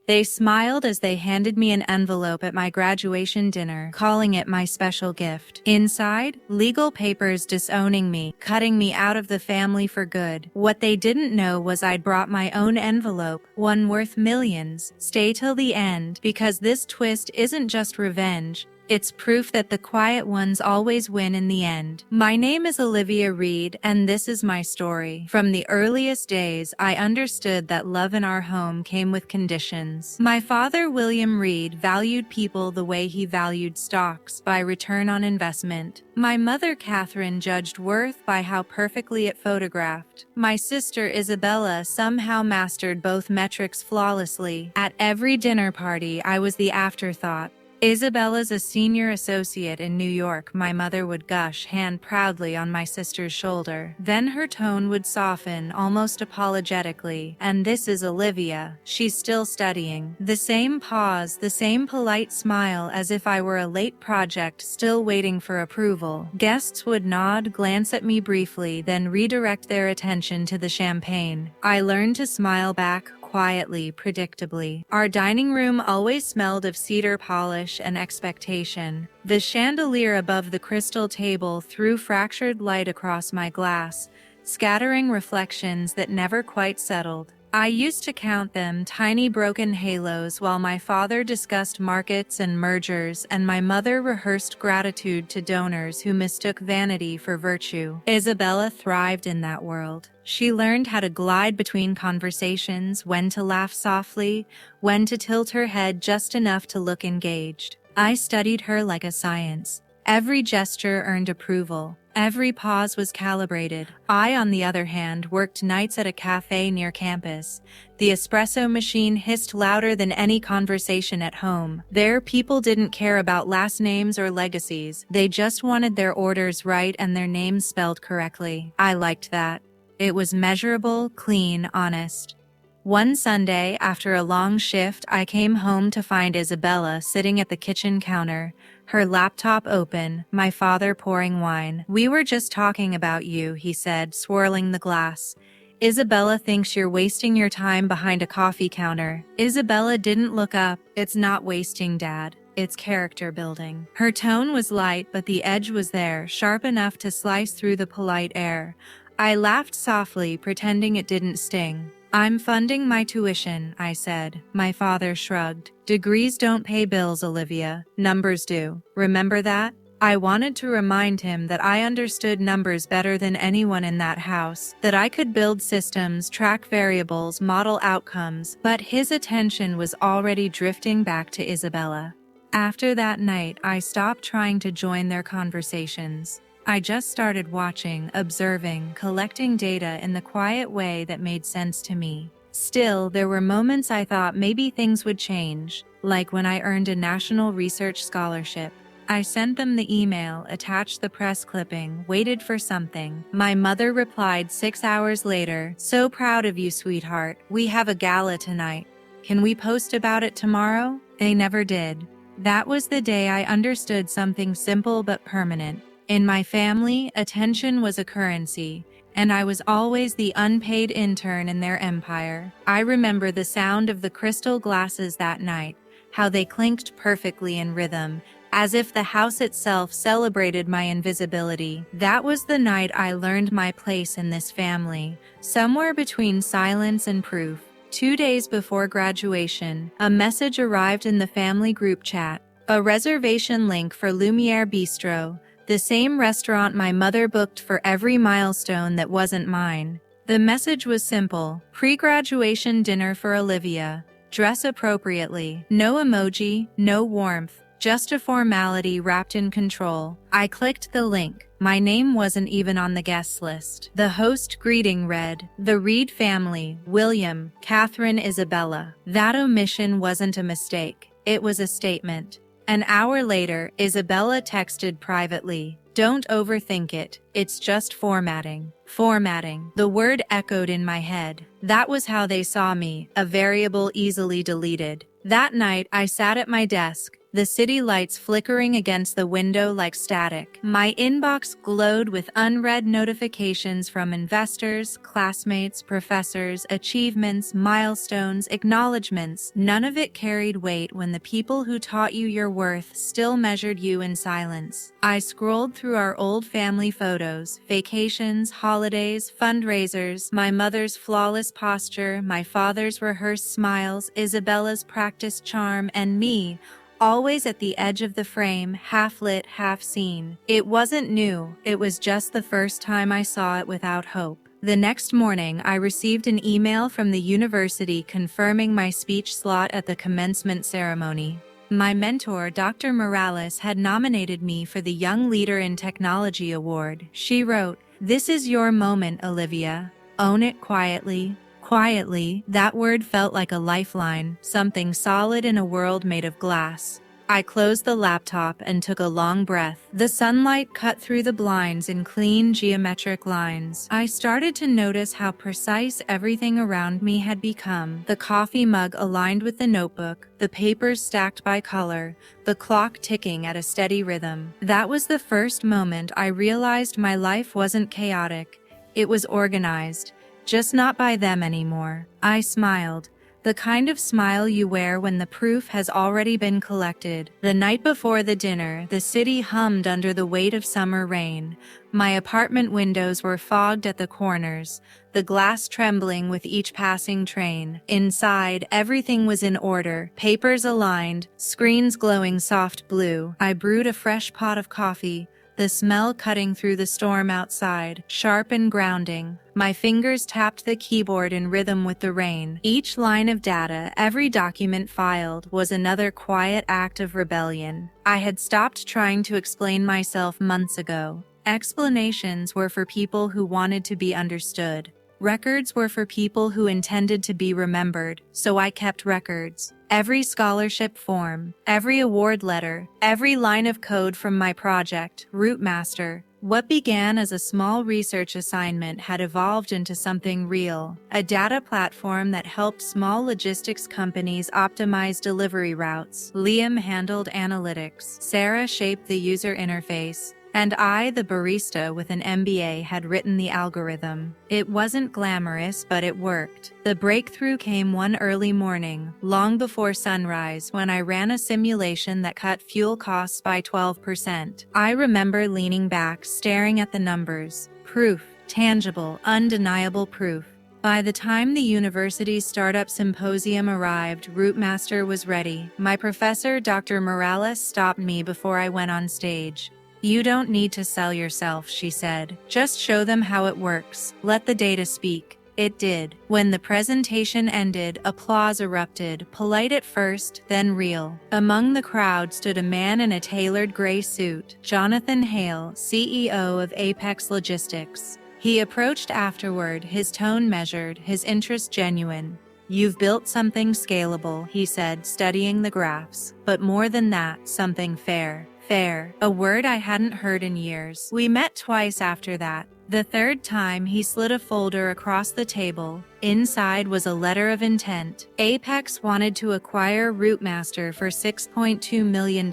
They smiled as they handed me an envelope at my graduation dinner, calling it my special gift. Inside, legal papers disowning me, cutting me out of the family for good. What they didn't know was I'd brought my own envelope, one worth millions. Stay till the end, because this twist isn't just revenge. It's proof that the quiet ones always win in the end. My name is Olivia Reed, and this is my story. From the earliest days, I understood that love in our home came with conditions. My father, William Reed, valued people the way he valued stocks, by return on investment. My mother, Catherine, judged worth by how perfectly it photographed. My sister, Isabella, somehow mastered both metrics flawlessly. At every dinner party, I was the afterthought. Isabella's a senior associate in New York, my mother would gush, hand proudly on my sister's shoulder. Then her tone would soften, almost apologetically. And this is Olivia. She's still studying. The same pause, the same polite smile, as if I were a late project still waiting for approval. Guests would nod, glance at me briefly, then redirect their attention to the champagne. I learned to smile back, quietly, predictably. Our dining room always smelled of cedar polish and expectation. The chandelier above the crystal table threw fractured light across my glass, scattering reflections that never quite settled. I used to count them, tiny broken halos, while my father discussed markets and mergers, and my mother rehearsed gratitude to donors who mistook vanity for virtue. Isabella thrived in that world. She learned how to glide between conversations, when to laugh softly, when to tilt her head just enough to look engaged. I studied her like a science. Every gesture earned approval. Every pause was calibrated. I, on the other hand, worked nights at a cafe near campus. The espresso machine hissed louder than any conversation at home. There, people didn't care about last names or legacies. They just wanted their orders right and their names spelled correctly. I liked that. It was measurable, clean, honest. One Sunday, after a long shift, I came home to find Isabella sitting at the kitchen counter, her laptop open, my father pouring wine. "We were just talking about you," he said, swirling the glass. "Isabella thinks you're wasting your time behind a coffee counter." Isabella didn't look up. "It's not wasting, Dad. It's character building." Her tone was light, but the edge was there, sharp enough to slice through the polite air. I laughed softly, pretending it didn't sting. "I'm funding my tuition," I said. My father shrugged. "Degrees don't pay bills, Olivia. Numbers do. Remember that?" I wanted to remind him that I understood numbers better than anyone in that house, that I could build systems, track variables, model outcomes, but his attention was already drifting back to Isabella. After that night, I stopped trying to join their conversations. I just started watching, observing, collecting data in the quiet way that made sense to me. Still, there were moments I thought maybe things would change, like when I earned a national research scholarship. I sent them the email, attached the press clipping, waited for something. My mother replied 6 hours later, "So proud of you, sweetheart. We have a gala tonight. Can we post about it tomorrow?" They never did. That was the day I understood something simple but permanent. In my family, attention was a currency, and I was always the unpaid intern in their empire. I remember the sound of the crystal glasses that night, how they clinked perfectly in rhythm, as if the house itself celebrated my invisibility. That was the night I learned my place in this family, somewhere between silence and proof. 2 days before graduation, a message arrived in the family group chat, a reservation link for Lumiere Bistro, the same restaurant my mother booked for every milestone that wasn't mine. The message was simple: pre-graduation dinner for Olivia. Dress appropriately. No emoji, no warmth, just a formality wrapped in control. I clicked the link. My name wasn't even on the guest list. The host greeting read, "The Reed family, William, Catherine, Isabella." That omission wasn't a mistake. It was a statement. An hour later, Isabella texted privately, "Don't overthink it. It's just formatting." Formatting. The word echoed in my head. That was how they saw me, a variable easily deleted. That night, I sat at my desk, the city lights flickering against the window like static. My inbox glowed with unread notifications from investors, classmates, professors, achievements, milestones, acknowledgments. None of it carried weight when the people who taught you your worth still measured you in silence. I scrolled through our old family photos, vacations, holidays, fundraisers, my mother's flawless posture, my father's rehearsed smiles, Isabella's practiced charm, and me, always at the edge of the frame, half lit, half seen. It wasn't new, it was just the first time I saw it without hope. The next morning, I received an email from the university confirming my speech slot at the commencement ceremony. My mentor, Dr. Morales, had nominated me for the Young Leader in Technology Award. She wrote, "This is your moment, Olivia. Own it quietly." Quietly, that word felt like a lifeline, something solid in a world made of glass. I closed the laptop and took a long breath. The sunlight cut through the blinds in clean geometric lines. I started to notice how precise everything around me had become. The coffee mug aligned with the notebook, the papers stacked by color, the clock ticking at a steady rhythm. That was the first moment I realized my life wasn't chaotic. It was organized. Just not by them anymore. I smiled. The kind of smile you wear when the proof has already been collected. The night before the dinner, the city hummed under the weight of summer rain. My apartment windows were fogged at the corners, the glass trembling with each passing train. Inside, everything was in order, papers aligned, screens glowing soft blue. I brewed a fresh pot of coffee, the smell cutting through the storm outside, sharp and grounding. My fingers tapped the keyboard in rhythm with the rain. Each line of data, every document filed, was another quiet act of rebellion. I had stopped trying to explain myself months ago. Explanations were for people who wanted to be understood. Records were for people who intended to be remembered, so I kept records. Every scholarship form, every award letter, every line of code from my project, Rootmaster. What began as a small research assignment had evolved into something real, a data platform that helped small logistics companies optimize delivery routes. Liam handled analytics, Sarah shaped the user interface, and I, the barista with an MBA, had written the algorithm. It wasn't glamorous, but it worked. The breakthrough came one early morning, long before sunrise, when I ran a simulation that cut fuel costs by 12%. I remember leaning back, staring at the numbers. Proof. Tangible, undeniable proof. By the time the university's startup symposium arrived, Rootmaster was ready. My professor, Dr. Morales, stopped me before I went on stage. "You don't need to sell yourself," she said. "Just show them how it works. Let the data speak." It did. When the presentation ended, applause erupted, polite at first, then real. Among the crowd stood a man in a tailored gray suit, Jonathan Hale, CEO of Apex Logistics. He approached afterward, his tone measured, his interest genuine. "You've built something scalable," he said, studying the graphs. "But more than that, something fair." Fair, a word I hadn't heard in years. We met twice after that. The third time, he slid a folder across the table. Inside was a letter of intent. Apex wanted to acquire Rootmaster for $6.2 million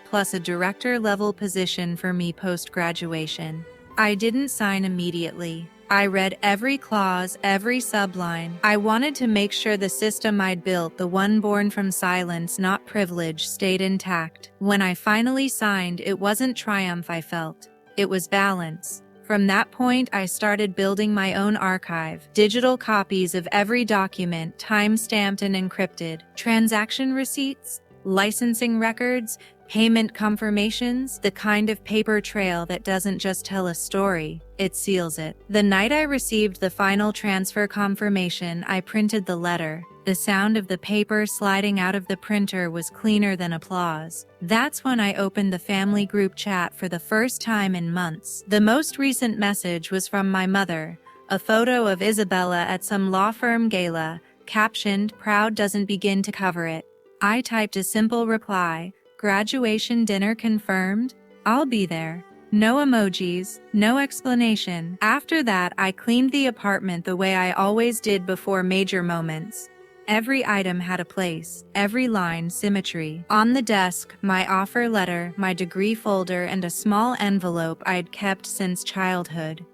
plus a director-level position for me post-graduation. I didn't sign immediately. I read every clause, every subline. I wanted to make sure the system I'd built, the one born from silence, not privilege, stayed intact. When I finally signed, it wasn't triumph I felt. It was balance. From that point, I started building my own archive, digital copies of every document, time-stamped and encrypted, transaction receipts, licensing records, payment confirmations, the kind of paper trail that doesn't just tell a story, it seals it. The night I received the final transfer confirmation, I printed the letter. The sound of the paper sliding out of the printer was cleaner than applause. That's when I opened the family group chat for the first time in months. The most recent message was from my mother, a photo of Isabella at some law firm gala, captioned, "Proud doesn't begin to cover it." I typed a simple reply, "Graduation dinner confirmed? I'll be there." No emojis, no explanation. After that, I cleaned the apartment the way I always did before major moments. Every item had a place, every line symmetry. On the desk, my offer letter, my degree folder, and a small envelope I'd kept since childhood.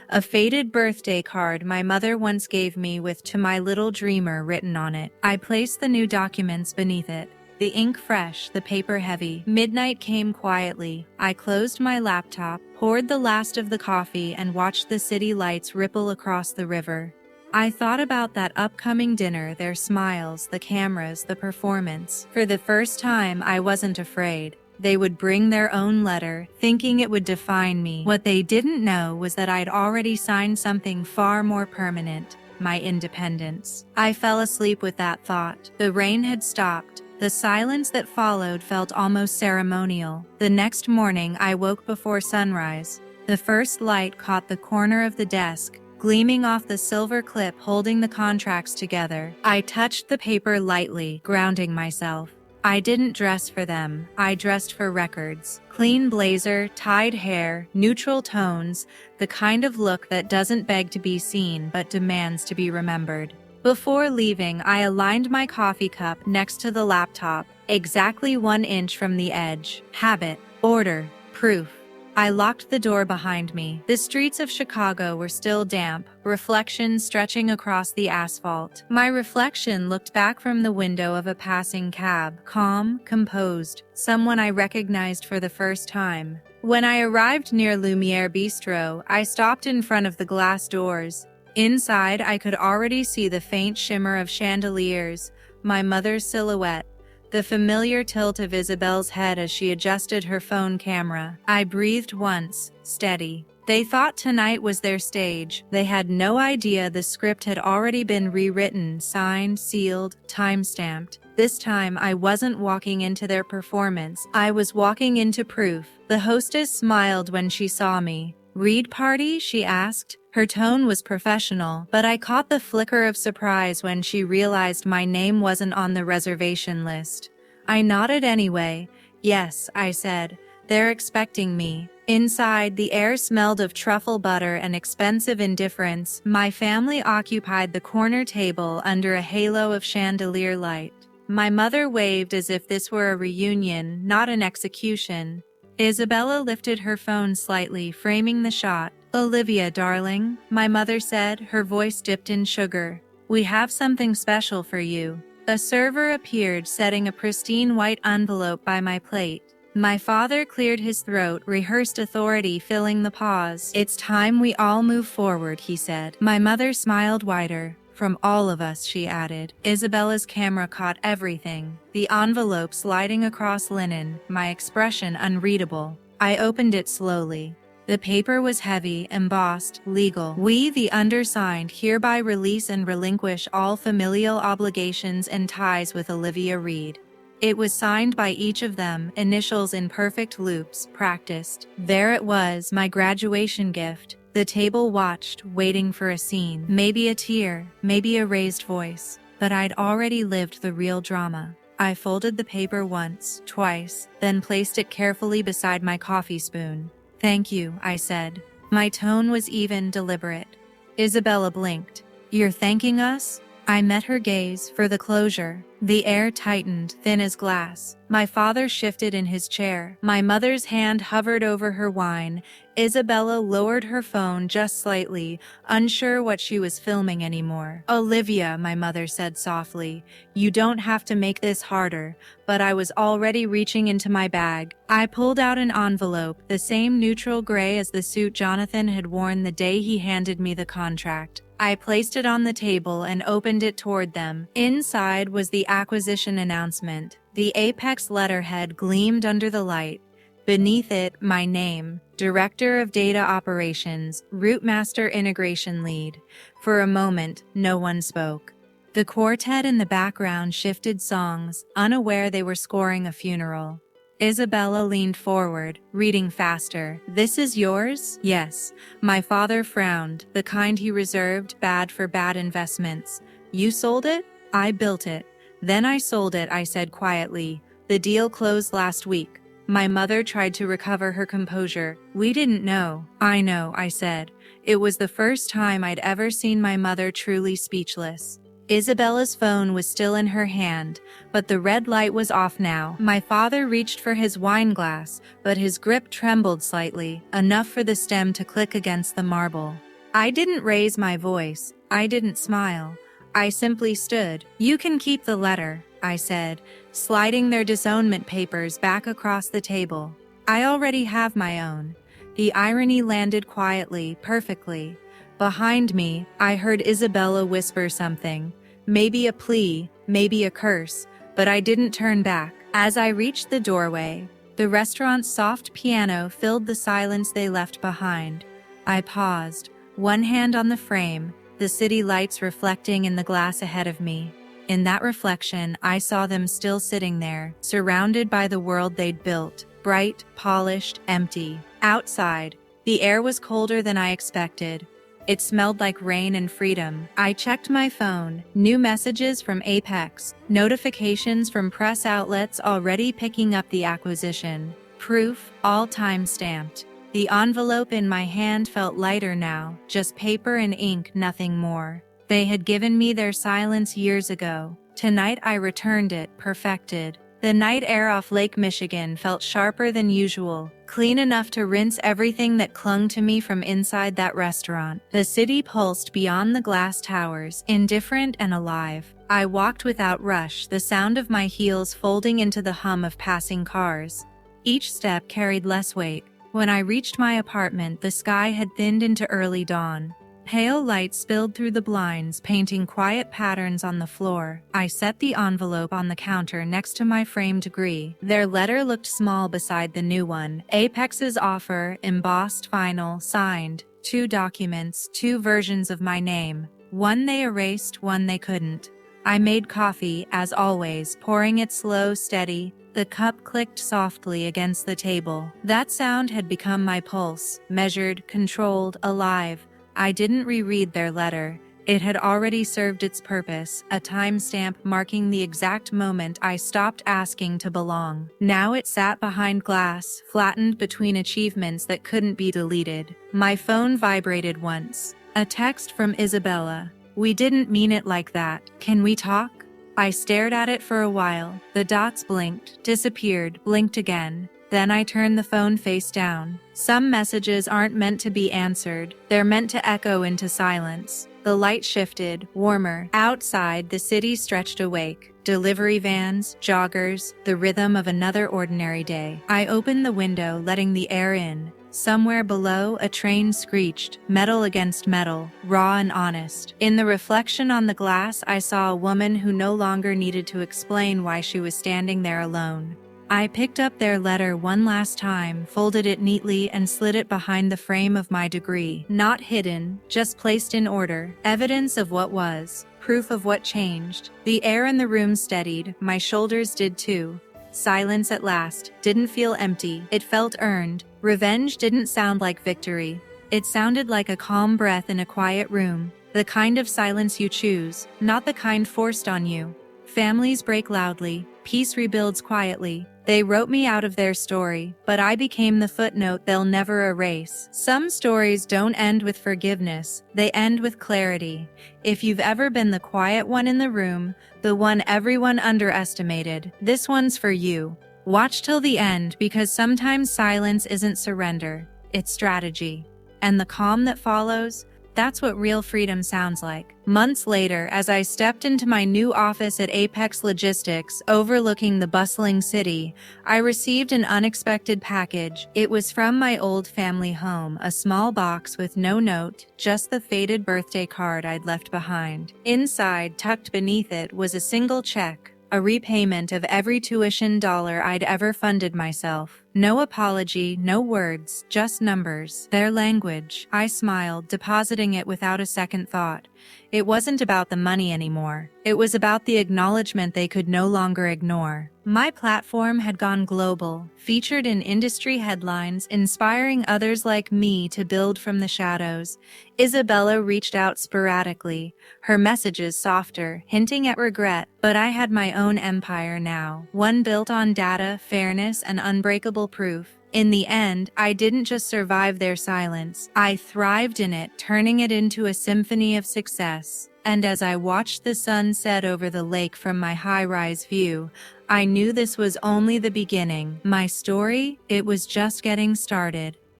A faded birthday card my mother once gave me with "To my little dreamer" written on it. I placed the new documents beneath it. The ink fresh, the paper heavy. Midnight came quietly. I closed my laptop, poured the last of the coffee, and watched the city lights ripple across the river. I thought about that upcoming dinner, their smiles, the cameras, the performance. For the first time, I wasn't afraid. They would bring their own letter, thinking it would define me. What they didn't know was that I'd already signed something far more permanent: my independence. I fell asleep with that thought. The rain had stopped. The silence that followed felt almost ceremonial. The next morning, I woke before sunrise. The first light caught the corner of the desk, gleaming off the silver clip holding the contracts together. I touched the paper lightly, grounding myself. I didn't dress for them. I dressed for records. Clean blazer, tied hair, neutral tones, the kind of look that doesn't beg to be seen but demands to be remembered. Before leaving, I aligned my coffee cup next to the laptop, exactly 1 inch from the edge. Habit, order, proof. I locked the door behind me. The streets of Chicago were still damp, reflections stretching across the asphalt. My reflection looked back from the window of a passing cab, calm, composed, someone I recognized for the first time. When I arrived near Lumiere Bistro, I stopped in front of the glass doors. Inside, I could already see the faint shimmer of chandeliers, my mother's silhouette, the familiar tilt of Isabel's head as she adjusted her phone camera. I breathed once, steady. They thought tonight was their stage. They had no idea the script had already been rewritten, signed, sealed, time-stamped. This time, I wasn't walking into their performance. I was walking into proof. The hostess smiled when she saw me. "Read party?" she asked. Her tone was professional, but I caught the flicker of surprise when she realized my name wasn't on the reservation list. I nodded anyway. "Yes," I said. "They're expecting me." Inside, the air smelled of truffle butter and expensive indifference. My family occupied the corner table under a halo of chandelier light. My mother waved as if this were a reunion, not an execution. Isabella lifted her phone slightly, framing the shot. "Olivia, darling," my mother said, her voice dipped in sugar. "We have something special for you." A server appeared, setting a pristine white envelope by my plate. My father cleared his throat, rehearsed authority filling the pause. "It's time we all move forward," he said. My mother smiled wider. "From all of us," she added. Isabella's camera caught everything. The envelope sliding across linen, my expression unreadable. I opened it slowly. The paper was heavy, embossed, legal. "We, the undersigned, hereby release and relinquish all familial obligations and ties with Olivia Reed." It was signed by each of them, initials in perfect loops, practiced. There it was, my graduation gift. The table watched, waiting for a scene. Maybe a tear, maybe a raised voice. But I'd already lived the real drama. I folded the paper once, twice, then placed it carefully beside my coffee spoon. "Thank you," I said. My tone was even, deliberate. Isabella blinked. "You're thanking us?" I met her gaze, for the closure. The air tightened, thin as glass. My father shifted in his chair. My mother's hand hovered over her wine. Isabella lowered her phone just slightly, unsure what she was filming anymore. "Olivia," my mother said softly, "you don't have to make this harder." But I was already reaching into my bag. I pulled out an envelope, the same neutral gray as the suit Jonathan had worn the day he handed me the contract. I placed it on the table and opened it toward them. Inside was the acquisition announcement. The apex letterhead gleamed under the light. Beneath it, my name, Director of Data Operations, Route Master Integration Lead. For a moment, no one spoke. The quartet in the background shifted songs, unaware they were scoring a funeral. Isabella leaned forward, reading faster. "This is yours?" "Yes." My father frowned, the kind he reserved, bad for bad investments. "You sold it?" "I built it. Then I sold it," I said quietly. "The deal closed last week." My mother tried to recover her composure. "We didn't know." "I know," I said. It was the first time I'd ever seen my mother truly speechless. Isabella's phone was still in her hand, but the red light was off now. My father reached for his wine glass, but his grip trembled slightly, enough for the stem to click against the marble. I didn't raise my voice. I didn't smile. I simply stood. "You can keep the letter," I said, sliding their disownment papers back across the table. "I already have my own." The irony landed quietly, perfectly. Behind me, I heard Isabella whisper something. Maybe a plea, maybe a curse, but I didn't turn back. As I reached the doorway, the restaurant's soft piano filled the silence they left behind. I paused, one hand on the frame, the city lights reflecting in the glass ahead of me. In that reflection, I saw them still sitting there, surrounded by the world they'd built, bright, polished, empty. Outside, the air was colder than I expected. It smelled like rain and freedom. I checked my phone. New messages from Apex. Notifications from press outlets already picking up the acquisition. Proof, all time-stamped. The envelope in my hand felt lighter now, just paper and ink, nothing more. They had given me their silence years ago. Tonight I returned it, perfected. The night air off Lake Michigan felt sharper than usual, clean enough to rinse everything that clung to me from inside that restaurant. The city pulsed beyond the glass towers, indifferent and alive. I walked without rush, the sound of my heels folding into the hum of passing cars. Each step carried less weight. When I reached my apartment, the sky had thinned into early dawn. Pale light spilled through the blinds, painting quiet patterns on the floor. I set the envelope on the counter next to my framed degree. Their letter looked small beside the new one. Apex's offer, embossed, final, signed. 2 documents, 2 versions of my name. One they erased, one they couldn't. I made coffee, as always, pouring it slow, steady. The cup clicked softly against the table. That sound had become my pulse, measured, controlled, alive. I didn't reread their letter. It had already served its purpose, a timestamp marking the exact moment I stopped asking to belong. Now it sat behind glass, flattened between achievements that couldn't be deleted. My phone vibrated once. A text from Isabella. "We didn't mean it like that. Can we talk?" I stared at it for a while. The dots blinked, disappeared, blinked again. Then I turned the phone face down. Some messages aren't meant to be answered. They're meant to echo into silence. The light shifted, warmer. Outside, the city stretched awake. Delivery vans, joggers, the rhythm of another ordinary day. I opened the window, letting the air in. Somewhere below, a train screeched, metal against metal, raw and honest. In the reflection on the glass, I saw a woman who no longer needed to explain why she was standing there alone. I picked up their letter one last time, folded it neatly, and slid it behind the frame of my degree. Not hidden, just placed in order. Evidence of what was. Proof of what changed. The air in the room steadied. My shoulders did too. Silence at last. Didn't feel empty. It felt earned. Revenge didn't sound like victory. It sounded like a calm breath in a quiet room. The kind of silence you choose, not the kind forced on you. Families break loudly. Peace rebuilds quietly. They wrote me out of their story, but I became the footnote they'll never erase. Some stories don't end with forgiveness, they end with clarity. If you've ever been the quiet one in the room, the one everyone underestimated, this one's for you. Watch till the end, because sometimes silence isn't surrender, it's strategy. And the calm that follows, that's what real freedom sounds like. Months later, as I stepped into my new office at Apex Logistics, overlooking the bustling city, I received an unexpected package. It was from my old family home, a small box with no note, just the faded birthday card I'd left behind. Inside, tucked beneath it, was a single check, a repayment of every tuition dollar I'd ever funded myself. No apology, no words, just numbers. Their language. I smiled, depositing it without a second thought. It wasn't about the money anymore. It was about the acknowledgement they could no longer ignore. My platform had gone global, featured in industry headlines, inspiring others like me to build from the shadows. Isabella reached out sporadically, her messages softer, hinting at regret, but I had my own empire now, one built on data, fairness, and unbreakable proof. In the end, I didn't just survive their silence, I thrived in it, turning it into a symphony of success. And as I watched the sun set over the lake from my high-rise view, I knew this was only the beginning. My story, it was just getting started.